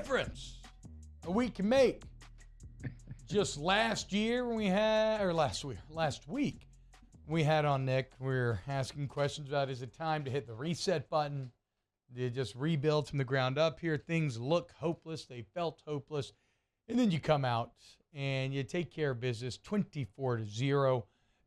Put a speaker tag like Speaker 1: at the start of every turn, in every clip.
Speaker 1: difference a week can make. Just last week, we had on Nick, we were asking questions about, is it time to hit the reset button? They just rebuild from the ground up here. Things look hopeless. They felt hopeless. And then you come out and you take care of business 24-0.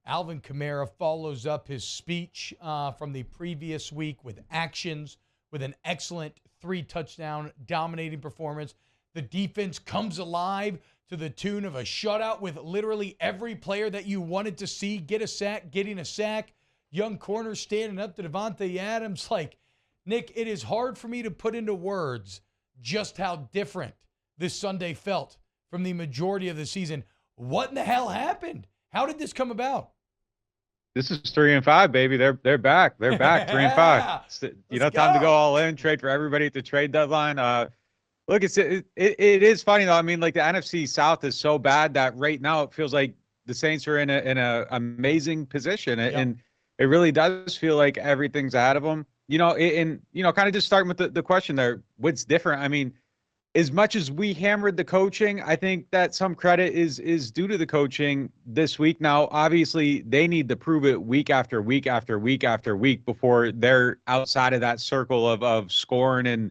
Speaker 1: Alvin Kamara follows up his speech from the previous week with actions, with an excellent 3-touchdown dominating performance. The defense comes alive to the tune of a shutout with literally every player that you wanted to see get a sack, getting a sack. Young corner standing up to Devontae Adams. Like, Nick, it is hard for me to put into words just how different this Sunday felt from the majority of the season. What in the hell happened? How did this come about?
Speaker 2: This is 3-5, baby. They're back. They're back. 3-5. Time to go all in, trade for everybody at the trade deadline. Look, it is funny though. I mean, like the NFC South is so bad that right now it feels like the Saints are in a amazing position, and it really does feel like everything's ahead of them. Kind of just starting with the question there, what's different? I mean, as much as we hammered the coaching, I think that some credit is due to the coaching this week. Now, obviously, they need to prove it week after week after week after week before they're outside of that circle of scoring and,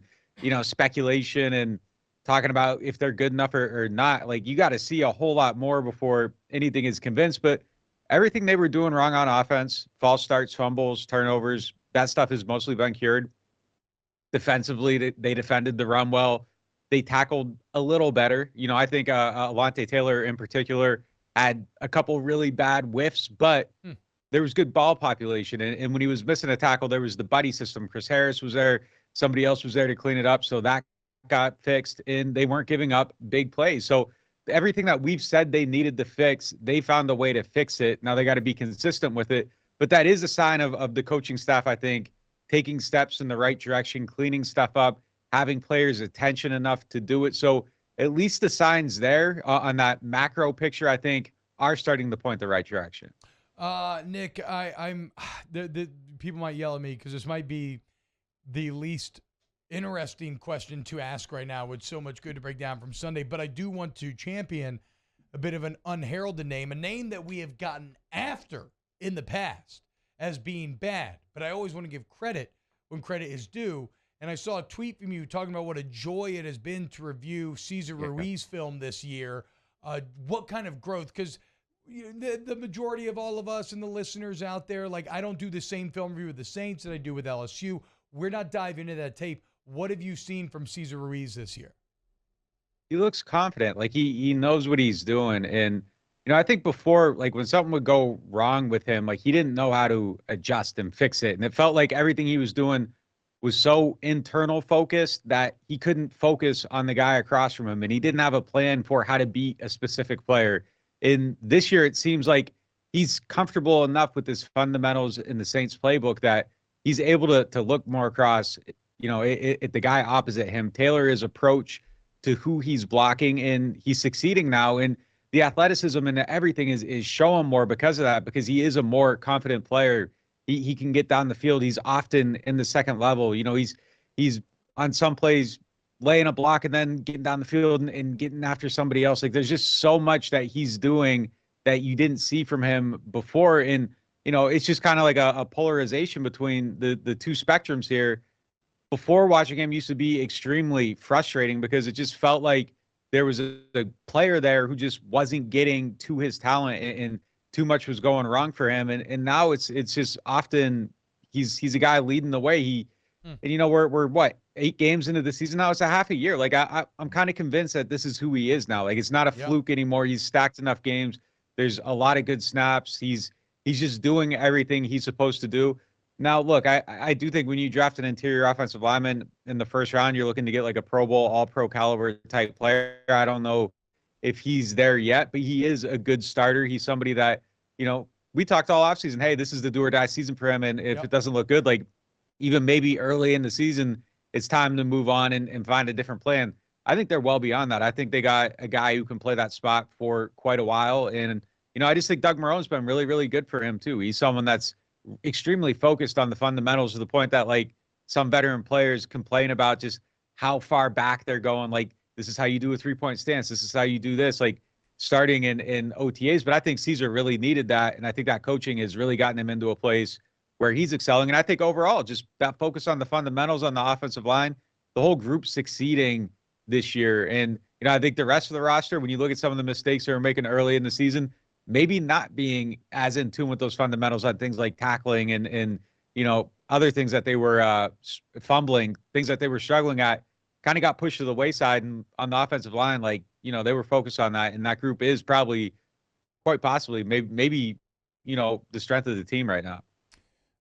Speaker 2: speculation and talking about if they're good enough or not. Like, you got to see a whole lot more before anything is convinced. But everything they were doing wrong on offense, false starts, fumbles, turnovers, that stuff has mostly been cured. Defensively, they defended the run well. They tackled a little better. I think Alontae Taylor in particular had a couple really bad whiffs, but there was good ball population. And when he was missing a tackle, there was the buddy system. Chris Harris was there. Somebody else was there to clean it up. So that got fixed, and they weren't giving up big plays. So everything that we've said they needed to fix, they found a way to fix it. Now they got to be consistent with it. But that is a sign of the coaching staff, I think, taking steps in the right direction, cleaning stuff up, having players' attention enough to do it. So at least the signs there on that macro picture, I think, are starting to point the right direction.
Speaker 1: Nick, I'm the people might yell at me because this might be the least interesting question to ask right now with so much good to break down from Sunday, but I do want to champion a bit of an unheralded name, a name that we have gotten after in the past as being bad, but I always want to give credit when credit is due. And I saw a tweet from you talking about what a joy it has been to review Cesar Ruiz film this year. What kind of growth? Because the majority of all of us and the listeners out there, like, I don't do the same film review with the Saints that I do with LSU. We're not diving into that tape. What have you seen from Cesar Ruiz this year?
Speaker 2: He looks confident. Like he knows what he's doing. And, I think before, like when something would go wrong with him, like he didn't know how to adjust and fix it. And it felt like everything he was doing was so internal focused that he couldn't focus on the guy across from him. And he didn't have a plan for how to beat a specific player. And this year, it seems like he's comfortable enough with his fundamentals in the Saints playbook that he's able to look more across, at the guy opposite him. Taylor's approach to who he's blocking, and he's succeeding now. And the athleticism and everything is showing more because of that, because he is a more confident player. He can get down the field. He's often in the second level. He's on some plays laying a block and then getting down the field and getting after somebody else. Like there's just so much that he's doing that you didn't see from him before. And, it's just kind of like a polarization between the two spectrums here. Before, watching him used to be extremely frustrating because it just felt like there was a player there who just wasn't getting to his talent and too much was going wrong for him. And now it's just often he's a guy leading the way. And we're what, 8 games into the season now? It's a half a year. Like I'm kind of convinced that this is who he is now. Like it's not a fluke anymore. He's stacked enough games. There's a lot of good snaps. He's just doing everything he's supposed to do. Now, look, I do think when you draft an interior offensive lineman in the first round, you're looking to get like a Pro Bowl, all-pro caliber type player. I don't know if he's there yet, but he is a good starter. He's somebody that, we talked all offseason, hey, this is the do-or-die season for him, and if it doesn't look good, like even maybe early in the season, it's time to move on and find a different plan. I think they're well beyond that. I think they got a guy who can play that spot for quite a while, and, I just think Doug Marone's been really, really good for him, too. He's someone that's extremely focused on the fundamentals to the point that like some veteran players complain about just how far back they're going. Like this is how you do a 3-point stance. This is how you do this, like starting in OTAs. But I think Caesar really needed that. And I think that coaching has really gotten him into a place where he's excelling. And I think overall, just that focus on the fundamentals on the offensive line, the whole group succeeding this year. And, I think the rest of the roster, when you look at some of the mistakes they were making early in the season, maybe not being as in tune with those fundamentals on things like tackling and other things that they were fumbling, things that they were struggling at, kind of got pushed to the wayside. And on the offensive line, they were focused on that. And that group is probably quite possibly maybe the strength of the team right now.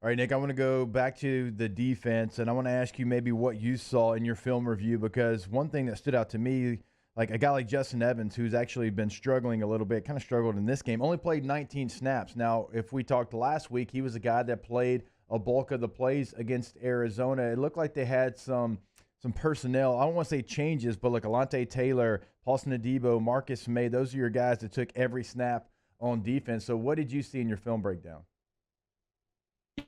Speaker 3: All right, Nick, I want to go back to the defense, and I want to ask you maybe what you saw in your film review, because one thing that stood out to me, like a guy like Justin Evans, who's actually been struggling a little bit, kind of struggled in this game, only played 19 snaps. Now, if we talked last week, he was a guy that played a bulk of the plays against Arizona. It looked like they had some personnel, I don't want to say changes, but like Alontae Taylor, Paulson Adebo, Marcus May, those are your guys that took every snap on defense. So what did you see in your film breakdown?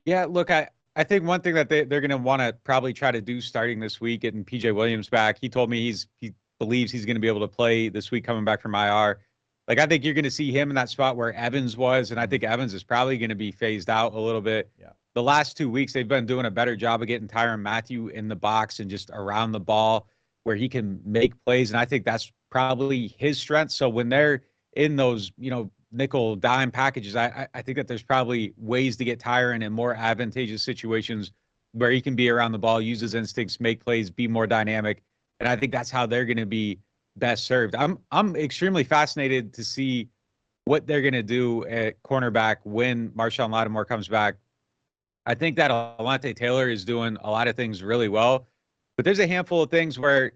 Speaker 2: Yeah, look, I think one thing that they're going to want to probably try to do starting this week, getting PJ Williams back. He told me he believes he's going to be able to play this week coming back from IR. Like, I think you're going to see him in that spot where Evans was, and I think Evans is probably going to be phased out a little bit.
Speaker 3: Yeah.
Speaker 2: The last 2 weeks, they've been doing a better job of getting Tyrann Mathieu in the box and just around the ball where he can make plays, and I think that's probably his strength. So when they're in those, nickel dime packages, I think that there's probably ways to get Tyrann in more advantageous situations where he can be around the ball, use his instincts, make plays, be more dynamic. And I think that's how they're going to be best served. I'm extremely fascinated to see what they're going to do at cornerback when Marshawn Lattimore comes back. I think that Alontae Taylor is doing a lot of things really well, but there's a handful of things where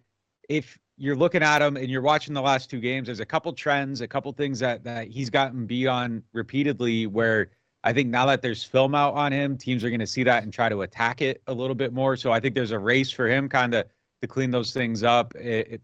Speaker 2: if you're looking at him and you're watching the last 2 games, there's a couple trends, a couple things that he's gotten beat on repeatedly where I think now that there's film out on him, teams are going to see that and try to attack it a little bit more. So I think there's a race for him kind of to clean those things up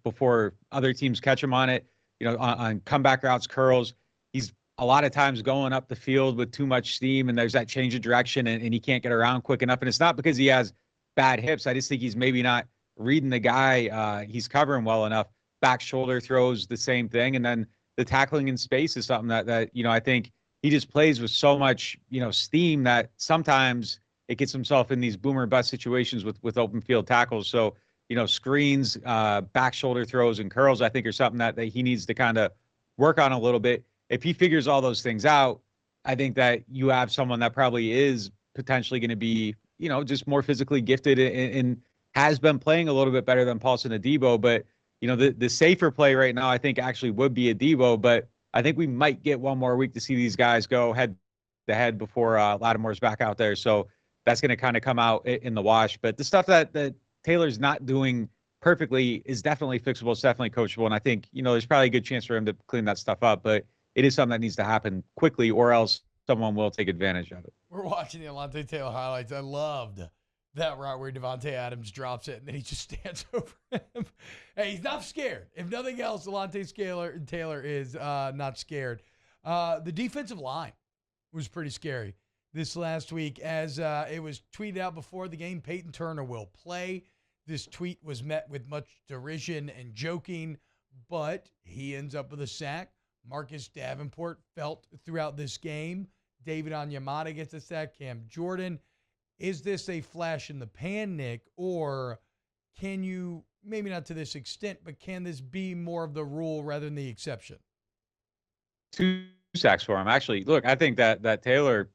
Speaker 2: before other teams catch him on it, on comeback routes, curls. He's a lot of times going up the field with too much steam and there's that change of direction and he can't get around quick enough. And it's not because he has bad hips. I just think he's maybe not reading the guy he's covering well enough. Back shoulder throws the same thing. And then the tackling in space is something that I think he just plays with so much, steam that sometimes it gets himself in these boomer bust situations with open field tackles. So, screens, back shoulder throws and curls, I think are something that he needs to kind of work on a little bit. If he figures all those things out, I think that you have someone that probably is potentially going to be, just more physically gifted and has been playing a little bit better than Paulson Adebo. But, the safer play right now, I think actually would be Adebo. But I think we might get one more week to see these guys go head to head before Lattimore's back out there. So that's going to kind of come out in the wash. But the stuff that Taylor's not doing perfectly is definitely fixable. It's definitely coachable. And I think, there's probably a good chance for him to clean that stuff up. But it is something that needs to happen quickly or else someone will take advantage of it.
Speaker 1: We're watching the Alontae Taylor highlights. I loved that route where Devontae Adams drops it and then he just stands over him. Hey, he's not scared. If nothing else, Alontae Taylor is not scared. The defensive line was pretty scary this last week. As it was tweeted out before the game, Peyton Turner will play. This tweet was met with much derision and joking, but he ends up with a sack. Marcus Davenport felt throughout this game. David Onyemata gets a sack. Cam Jordan. Is this a flash in the pan, Nick, or can you, maybe not to this extent, but can this be more of the rule rather than the exception?
Speaker 2: 2 sacks for him, actually. Look, I think that Taylor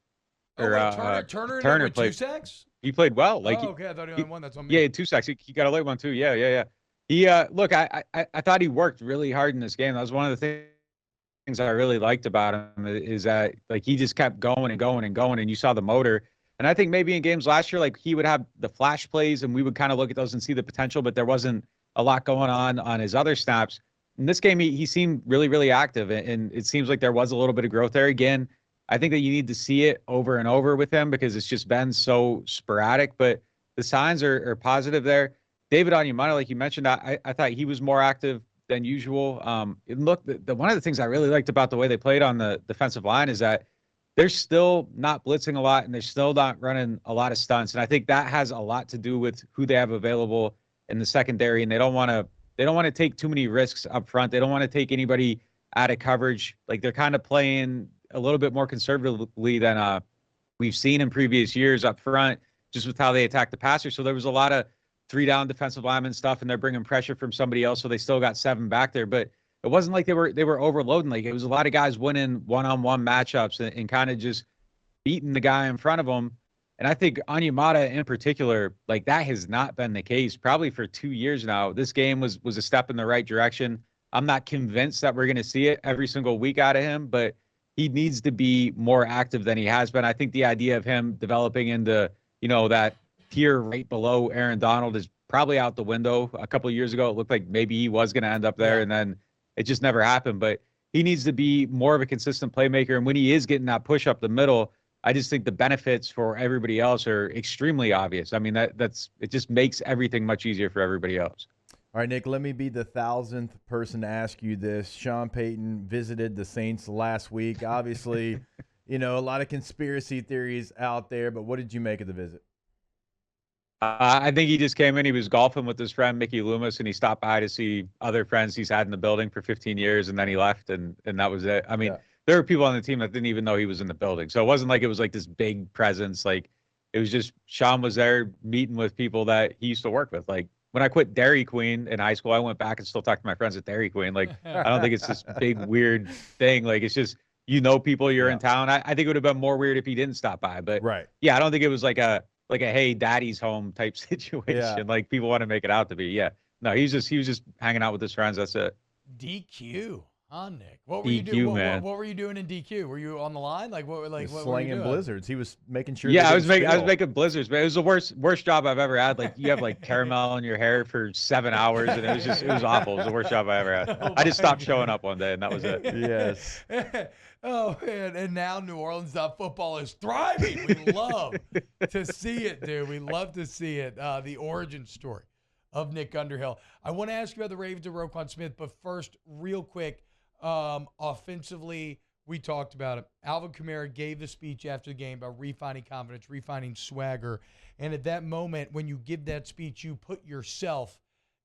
Speaker 1: Turner played 2 sacks.
Speaker 2: He played well.
Speaker 1: Okay, I thought he only one. That's on me.
Speaker 2: Yeah, 2 sacks. He got a late one too. Yeah. He look, I thought he worked really hard in this game. That was one of the things I really liked about him is that he just kept going and going and going, and you saw the motor. And I think maybe in games last year, he would have the flash plays and we would kind of look at those and see the potential, but there wasn't a lot going on his other snaps. In this game, he seemed really, really active, and it seems like there was a little bit of growth there. Again, I think that you need to see it over and over with him because it's just been so sporadic, but the signs are positive there. David Onyemata, like you mentioned, I thought he was more active than usual. And look, one of the things I really liked about the way they played on the defensive line is that they're still not blitzing a lot and they're still not running a lot of stunts. And I think that has a lot to do with who they have available in the secondary. And they don't want to they don't want to take too many risks up front. They don't want to take anybody out of coverage. Like they're kind of playing a little bit more conservatively than we've seen in previous years up front, just with how they attack the passer. So there was a lot of 3-down defensive lineman stuff, and they're bringing pressure from somebody else, so they still got 7 back there. But it wasn't like they were overloading. Like it was a lot of guys winning one-on-one matchups and kind of just beating the guy in front of them. And I think Onyemata in particular, like that has not been the case probably for 2 years now. This game was a step in the right direction. I'm not convinced that we're going to see it every single week out of him, but he needs to be more active than he has been. I think the idea of him developing into, that tier right below Aaron Donald is probably out the window. A couple of years ago, it looked like maybe he was going to end up there, and then it just never happened. But he needs to be more of a consistent playmaker. And when he is getting that push up the middle, I just think the benefits for everybody else are extremely obvious. I mean, it just makes everything much easier for everybody else.
Speaker 3: All right, Nick, let me be the 1,000th person to ask you this. Sean Payton visited the Saints last week. Obviously, a lot of conspiracy theories out there, but what did you make of the visit?
Speaker 2: I think he just came in. He was golfing with his friend Mickey Loomis, and he stopped by to see other friends he's had in the building for 15 years, and then he left, and that was it. I mean, there were people on the team that didn't even know he was in the building. So it wasn't like it was like this big presence. Like it was just Sean was there meeting with people that he used to work with. Like when I quit Dairy Queen in high school, I went back and still talk to my friends at Dairy Queen. Like I don't think it's this big weird thing. Like it's just people you're in town. I think it would have been more weird if he didn't stop by. But yeah, I don't think it was like a hey, daddy's home type situation. Like people want to make it out to be. Yeah. No, he was just hanging out with his friends. That's it.
Speaker 1: DQ. Huh, Nick? What were
Speaker 2: DQ,
Speaker 1: you doing?
Speaker 2: man.
Speaker 1: What were you doing in DQ? Were you on the line? Like what? Like what were you
Speaker 3: slinging
Speaker 1: doing?
Speaker 3: blizzards. He was making sure.
Speaker 2: Yeah, I was making blizzards, but it was the worst job I've ever had. Like you have like caramel in your hair for 7 hours, and it was awful. It was the worst job I ever had. I just stopped showing up one day, and that was it.
Speaker 3: Yes.
Speaker 1: Oh man! And now New Orleans football is thriving. We love to see it, dude. We love to see it. The origin story of Nick Underhill. I want to ask you about the Ravens and Roquan Smith, but first, real quick. Offensively, we talked about it. Alvin Kamara gave the speech after the game about refining confidence, refining swagger. And at that moment, when you give that speech, you put yourself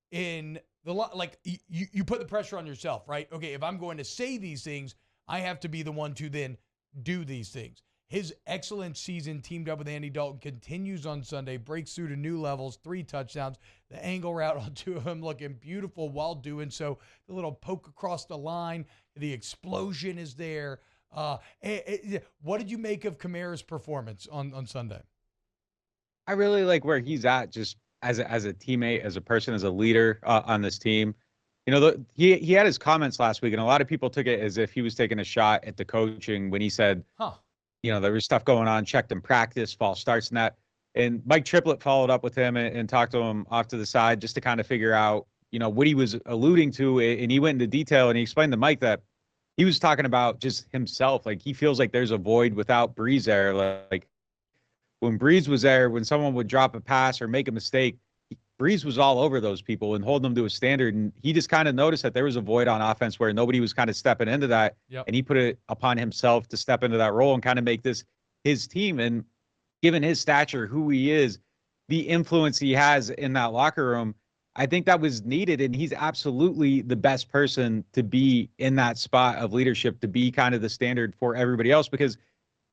Speaker 1: in the like you put the pressure on yourself, right? Okay, if I'm going to say these things, I have to be the one to then do these things. His excellent season teamed up with Andy Dalton continues on Sunday, breaks through to new levels, 3 touchdowns, the angle route on 2 of them looking beautiful while doing so. The little poke across the line, the explosion is there. What did you make of Kamara's performance on Sunday?
Speaker 2: I really like where he's at just as a teammate, as a person, as a leader on this team. He had his comments last week, and a lot of people took it as if he was taking a shot at the coaching when he said, there was stuff going on, checked in practice, false starts and that. And Mike Triplett followed up with him and talked to him off to the side just to kind of figure out, what he was alluding to. And he went into detail and he explained to Mike that he was talking about just himself. Like he feels like there's a void without Breeze there. Like when Breeze was there, when someone would drop a pass or make a mistake, Breeze was all over those people and holding them to a standard. And he just kind of noticed that there was a void on offense where nobody was kind of stepping into that.
Speaker 1: Yep.
Speaker 2: And he put it upon himself to step into that role and kind of make this his team. And given his stature, who he is, the influence he has in that locker room, I think that was needed. And he's absolutely the best person to be in that spot of leadership, to be kind of the standard for everybody else. Because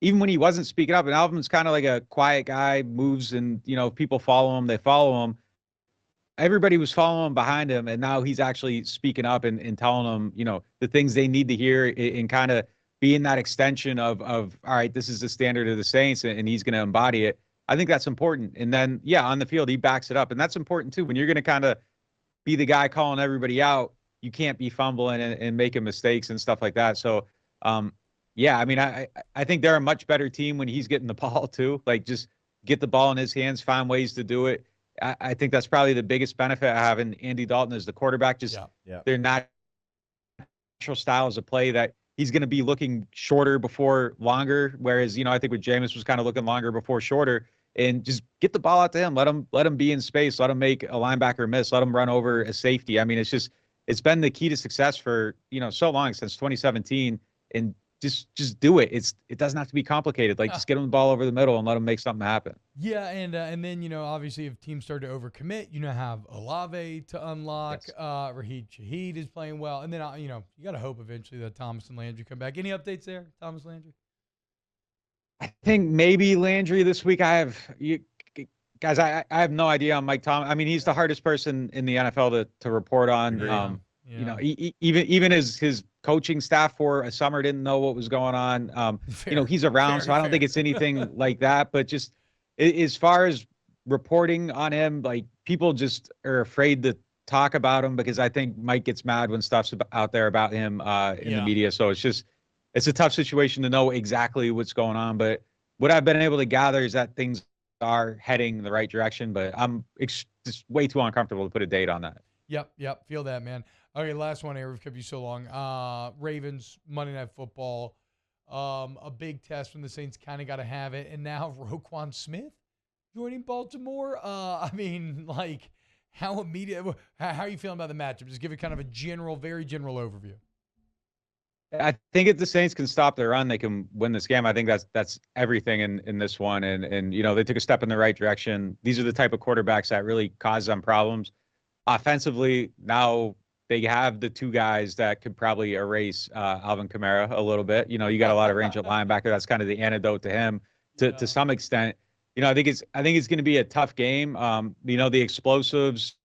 Speaker 2: even when he wasn't speaking up, and Alvin's kind of like a quiet guy, moves and, people follow him, they follow him. Everybody was following behind him, and now he's actually speaking up and telling them, the things they need to hear and kind of being that extension of all right, this is the standard of the Saints, and he's going to embody it. I think that's important. And then, on the field, he backs it up, and that's important too. When you're going to kind of be the guy calling everybody out, you can't be fumbling and making mistakes and stuff like that. So, I mean, I think they're a much better team when he's getting the ball too. Like just get the ball in his hands, find ways to do it. I think that's probably the biggest benefit of having Andy Dalton as the quarterback. Just their natural styles of play that he's going to be looking shorter before longer. Whereas, I think with Jameis was kind of looking longer before shorter, and just get the ball out to him. Let him be in space. Let him make a linebacker miss. Let him run over a safety. I mean, it's been the key to success for, so long, since 2017. And just do it. It doesn't have to be complicated. Like, just get him the ball over the middle and let him make something happen.
Speaker 1: Yeah, and then obviously if teams start to overcommit, have Olave to unlock.
Speaker 2: Yes.
Speaker 1: Raheem Shaheed is playing well, and then you got to hope eventually that Thomas and Landry come back. Any updates there, Thomas Landry?
Speaker 2: I think maybe Landry this week. Guys, I have no idea on Mike Thomas. I mean, he's the hardest person in the NFL to report on.
Speaker 1: Yeah.
Speaker 2: Even his coaching staff for a summer didn't know what was going on. He's around, so I don't think it's anything like that. But just as far as reporting on him, like, people just are afraid to talk about him because I think Mike gets mad when stuff's out there about him in the media. So it's a tough situation to know exactly what's going on. But what I've been able to gather is that things are heading in the right direction. But I'm just way too uncomfortable to put a date on that.
Speaker 1: Yep. Feel that, man. Okay, last one here. We've kept you so long. Ravens, Monday Night Football. A big test from the Saints, kind of got to have it. And now Roquan Smith joining Baltimore. I mean, like, how immediate? How are you feeling about the matchup? Just give it kind of a very general overview.
Speaker 2: I think if the Saints can stop their run, they can win this game. I think that's everything in this one. And they took a step in the right direction. These are the type of quarterbacks that really cause them problems. Offensively, now they have the two guys that could probably erase Alvin Kamara a little bit. You got a lot of range at linebacker. That's kind of the antidote to him to some extent. I think it's going to be a tough game. The explosives,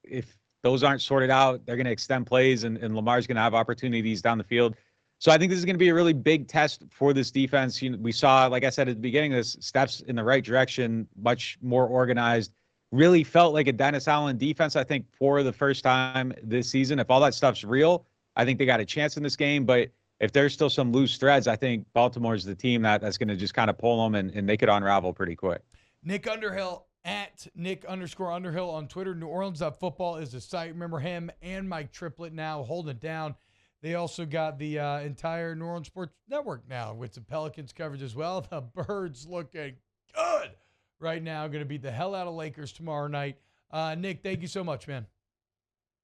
Speaker 2: if those aren't sorted out, they're going to extend plays, and Lamar's going to have opportunities down the field. So I think this is going to be a really big test for this defense. We saw, like I said at the beginning, this steps in the right direction, much more organized. Really felt like a Dennis Allen defense, I think, for the first time this season. If all that stuff's real, I think they got a chance in this game. But if there's still some loose threads, I think Baltimore's the team that's going to just kind of pull them, and they could unravel pretty quick.
Speaker 1: Nick Underhill at Nick_Underhill on Twitter. New Orleans.football is the site. Remember him and Mike Triplett now holding it down. They also got the entire New Orleans Sports Network now with some Pelicans coverage as well. The Birds looking good right now. Going to beat the hell out of Lakers tomorrow night. Nick, thank you so much, man.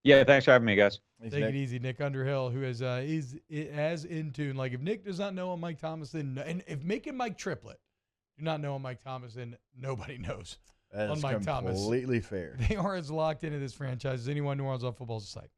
Speaker 2: Yeah, thanks for having me, guys.
Speaker 1: Take it easy. Nick Underhill, who is as in tune. Like, if Nick does not know on Mike Thomas, then, and if Mick and Mike Triplett do not know on Mike Thomas, then nobody knows on Mike Thomas.
Speaker 3: Completely fair.
Speaker 1: They are as locked into this franchise as anyone. New Orleans on Football's site.